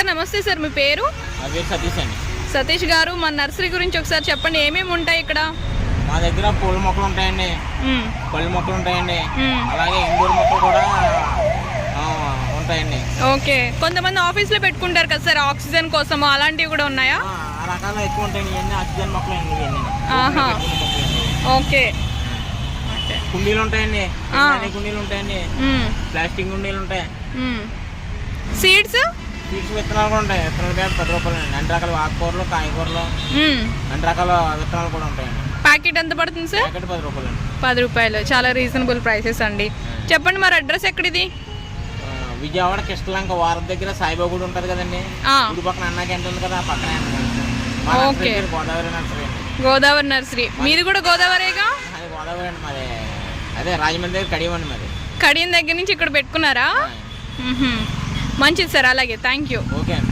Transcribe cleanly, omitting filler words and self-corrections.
Sir నమస్తే sir, మీ పేరు? సతీష్ అండి. సతీష్ గారు, మన నర్సరీ గురించి ఒకసారి చెప్పండి, ఏమేమి ఉంటాయి ఇక్కడ? మా దగ్గర పూల మొక్కలు ఉంటాయండి, పళ్ళు మొక్కలు ఉంటాయండి, అలాగే ఇండోర్ మొక్కలు కూడా ఉంటాయండి. ఓకే, కొంతమంది ఆఫీస్లో పెట్టుకుంటారు కదా సార్ ఆక్సిజన్ కోసము, అలాంటివి కూడా ఉన్నాయా? ఆ రకాలు ఎక్కువ ఉంటాయండి, ఇవన్నీ ఆక్సిజన్ మొక్కలు అండి. ఆహా, ఓకే. కుండీలు ఉంటాయండి, కుండీలు ఉంటాయండి, ప్లాస్టిక్ కుండీలు ఉంటాయి. సీడ్స్ విత్తనాలు కూడా ఉంటాయి. విత్తనాలు పేరు 10 రూపాయలు అండి. అన్ని రకాల ఆకుకూరలు, కాయగూరలు, అన్ని రకాల విత్తనాలు కూడా ఉంటాయండి. ప్యాకెట్ ఎంత పడుతుంది సార్? ప్యాకెట్ 10 రూపాయలు అండి. 10 రూపాయలు, చాలా రీజనబుల్ ప్రైసెస్ అండి. చెప్పండి మరి అడ్రస్ ఎక్కడిది? విజయవాడ కృష్ణలంక వారం దగ్గర సాయిబాబా గుడి ఉంటుంది కదండి, గుడి పక్కన అన్నా క్యాంటీన్ ఉంది కదా, పక్కనే. ఓకే, గోదావరి నర్సరీ అండి. గోదావరి నర్సరీ. మీది కూడా గోదావరిగా? అది గోదావరి అండి మాది. అదే రాజమండ్రి దగ్గర కడియం అండి మాది. కడియం దగ్గర నుంచి ఇక్కడ పెట్టుకున్నారా? మంచిది సార్, అలాగే థ్యాంక్ యూ. ఓకే అండి.